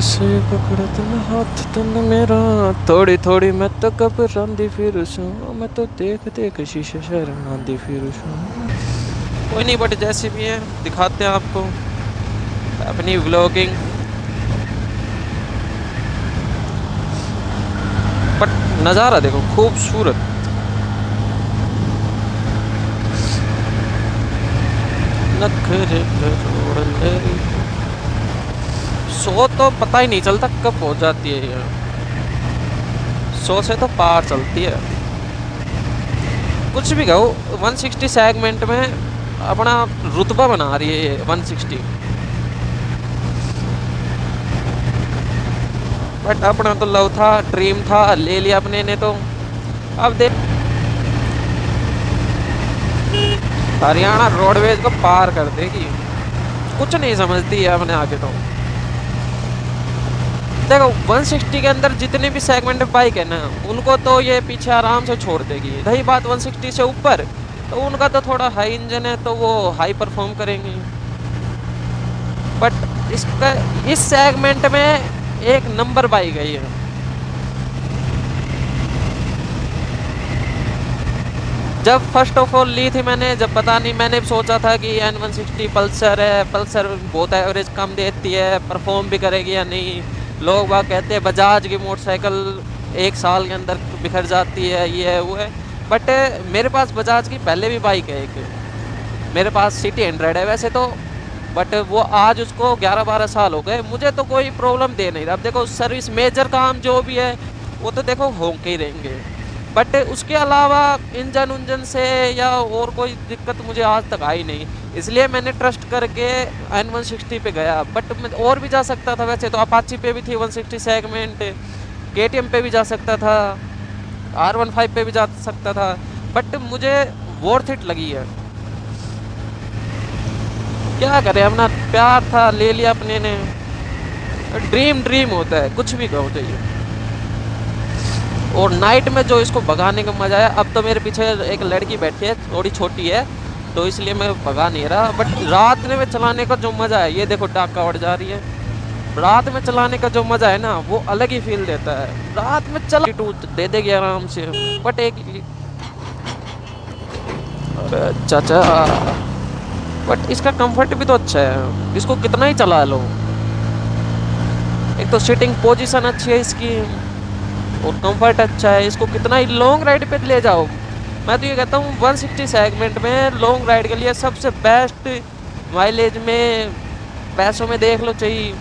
से पकड़त न हाथ तन मेरा, थोड़ी थोड़ी मैं तो घबरांदी फिर सूं, मैं तो देख देख शीशे शर्मांदी फिर सूं। कोई नहीं, बट जैसे भी है दिखाते हैं आपको अपनी व्लॉगिंग। बट नज़ारा देखो खूबसूरत। नखरे करोड़ ले, सो तो पता ही नहीं चलता कब पहुंच जाती है ये, 100 से तो पार चलती है। कुछ भी कहो, 160 सेगमेंट में अपना रुतबा बना रही है ये 160। बट अपना तो लव था, ड्रीम था, ले लिया अपने ने तो। अब देख हरियाणा रोडवेज को पार कर देगी, कुछ नहीं समझती है अपने आगे तो। देखो 160 के अंदर जितने भी सेगमेंट बाइक है ना, उनको तो ये पीछे आराम से छोड़ देगी। रही बात 160 से ऊपर, तो उनका तो थोड़ा हाई इंजन है, तो वो हाई परफॉर्म करेंगी। बट इसका इस सेगमेंट में एक नंबर बाइक है ये। जब फर्स्ट ऑफ ऑल ली थी मैंने, जब पता नहीं, मैंने सोचा था कि N160 पल्सर है, पल्सर बहुत एवरेज कम देती है, परफॉर्म भी करेगी या नहीं। लोग बाग कहते हैं बजाज की मोटरसाइकिल 1 साल के अंदर बिखर जाती है, ये है वो है। बट मेरे पास बजाज की पहले भी बाइक है एक, मेरे पास सिटी 100 है वैसे तो। बट वो आज उसको 11-12 साल हो गए, मुझे तो कोई प्रॉब्लम दे नहीं रहा। अब देखो सर्विस मेजर काम जो भी है वो तो देखो हो के ही रहेंगे, बट उसके अलावा इंजन उंजन से या और कोई दिक्कत मुझे आज तक आई नहीं। इसलिए मैंने ट्रस्ट करके N160 पे गया। बट मैं और भी जा सकता था, वैसे तो अपाची पे भी थी 160 सेगमेंट, KTM पे भी जा सकता था, R15 पे भी जा सकता था, बट मुझे वर्थ इट लगी है। क्या करें, अपना प्यार था, ले लिया अपने ने। ड्रीम ड्रीम होता है, कुछ भी कहो चाहिए। और नाइट में जो इसको भगाने का मज़ा है, अब तो मेरे पीछे एक लड़की बैठी है, थोड़ी छोटी है, तो इसलिए मैं भगा नहीं रहा। बट रात में चलाने का जो मज़ा है, ये देखो डाका उड़ जा रही है, रात में चलाने का जो मज़ा है ना, वो अलग ही फील देता है। रात में चला टूट दे देगी आराम से। बट एक चाचा, बट इसका कंफर्ट भी तो अच्छा है, इसको कितना ही चला लो। एक तो सिटिंग पोजीशन अच्छी है इसकी, और कंफर्ट अच्छा है, इसको कितना ही लॉन्ग राइड पे ले जाओ। मैं तो ये कहता हूँ 160 सेगमेंट में लॉन्ग राइड के लिए सबसे बेस्ट, माइलेज में, पैसों में देख लो चाहिए।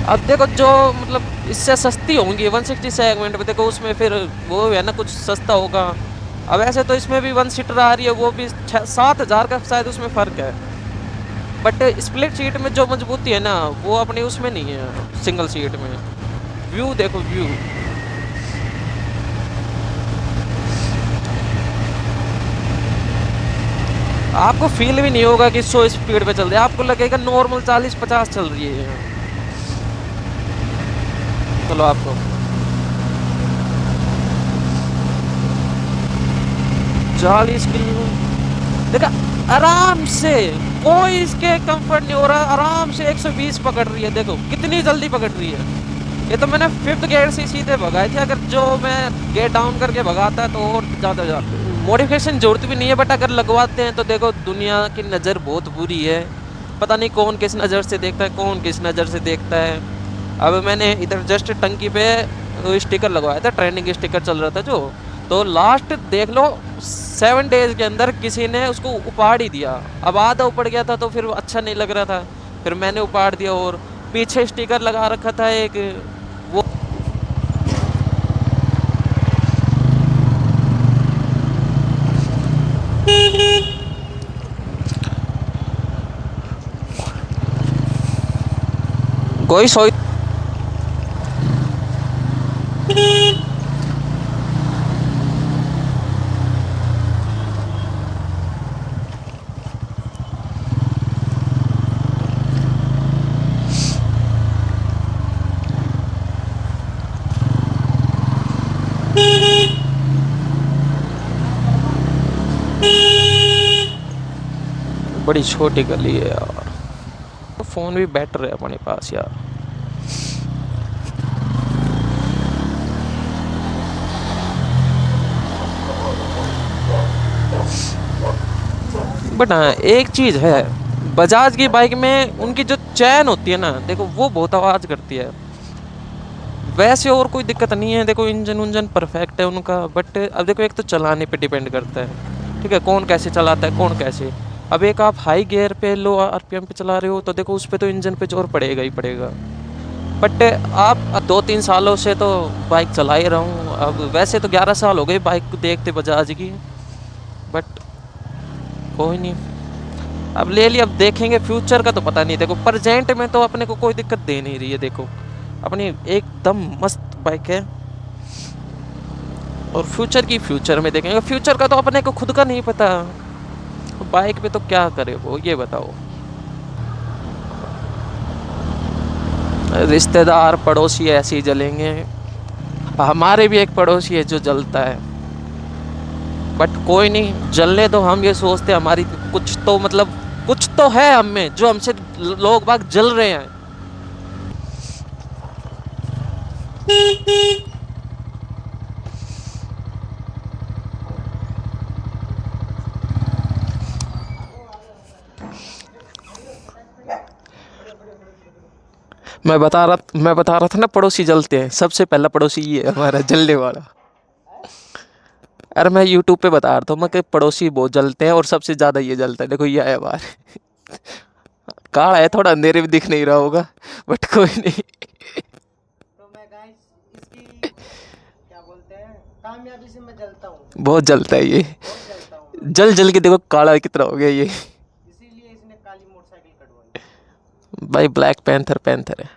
अब देखो जो मतलब इससे सस्ती होंगी 160 सेगमेंट में, देखो उसमें फिर वो है ना कुछ सस्ता होगा। अब ऐसे तो इसमें भी 1 सीटर आ रही है, वो भी 7,000 का शायद उसमें फ़र्क है। बट स्प्लिट सीट में जो मजबूती है ना, वो अपनी उसमें नहीं है सिंगल सीट में। व्यू देखो व्यू, आपको फील भी नहीं होगा कि 100 स्पीड पे चल रही है, आपको लगेगा नॉर्मल 40-50 चल रही है। चलो आपको 40 किलो देखा आराम से, कोई इसके कंफर्ट नहीं हो रहा, आराम से 120 पकड़ रही है। देखो कितनी जल्दी पकड़ रही है। ये तो मैंने 5th गियर से सीधे भगाई थी, अगर जो मैं गियर डाउन करके भगाता है तो और ज़्यादा मॉडिफिकेशन जरूरत भी नहीं है। बट अगर लगवाते हैं तो देखो दुनिया की नज़र बहुत बुरी है, पता नहीं कौन किस नज़र से देखता है, कौन किस नज़र से देखता है। अब मैंने इधर जस्ट टंकी पे स्टिकर लगवाया था, ट्रेंडिंग स्टिकर चल रहा था जो, तो लास्ट देख लो 7 डेज के अंदर किसी ने उसको उपाड़ ही दिया। अब आधा उपड़ गया था तो फिर अच्छा नहीं लग रहा था, फिर मैंने उपाड़ दिया। और पीछे स्टिकर लगा रखा था एक, वो कोई सोई बड़ी छोटी गली है यार। फ़ोन भी बेटर है अपने पास यार। बट हाँ एक चीज़ है, बजाज की बाइक में उनकी जो चैन होती है ना, देखो वो बहुत आवाज़ करती है। वैसे और कोई दिक्कत नहीं है, देखो इंजन उंजन परफेक्ट है उनका। बट अब देखो एक तो चलाने पे डिपेंड करता है, ठीक है, कौन कैसे चलाता है कौन कैसे। अब एक आप हाई गियर पे लो आरपीएम पे चला रहे हो तो देखो उस पर तो इंजन पे जोर पड़ेगा ही पड़ेगा। बट आप 2-3 सालों से तो बाइक चला ही रहा हूँ, अब वैसे तो 11 साल हो गए बाइक को देखते बजाज की। बट कोई नहीं, अब ले लिया, अब देखेंगे फ्यूचर का तो पता नहीं। देखो प्रेजेंट में तो अपने को कोई दिक्कत दे नहीं रही है, देखो अपनी एकदम मस्त बाइक है। और फ्यूचर की फ्यूचर में देखेंगे, फ्यूचर का तो अपने को खुद का नहीं पता, तो बाइक पे तो क्या करे वो, ये बताओ। रिश्तेदार पड़ोसी ऐसे ही जलेंगे। हमारे भी एक पड़ोसी है जो जलता है, बट कोई नहीं, जलने दो। हम ये सोचते हैं हमारी कुछ तो मतलब कुछ तो है हम में जो हमसे लोग बाग जल रहे हैं। मैं बता रहा था ना, पड़ोसी जलते हैं, सबसे पहला पड़ोसी ये है हमारा जलने वाला। अरे मैं यूट्यूब पे बता रहा था मैं कि पड़ोसी बहुत जलते हैं और सबसे ज्यादा ये जलता है। देखो ये है बाहर, काला है थोड़ा, अंधेरे में दिख नहीं रहा होगा, बट कोई नहीं। तो मैं गाइस इसकी क्या बोलते हैं कामयाबी से मैं जलता हूँ, बहुत जलता है ये, बहुत जलता हूँ मैं। जल जल के देखो काला कितना हो गया ये। इसीलिए इसने काली मोटरसाइकिल कटवाई। भाई ब्लैक पैंथर पैंथर है।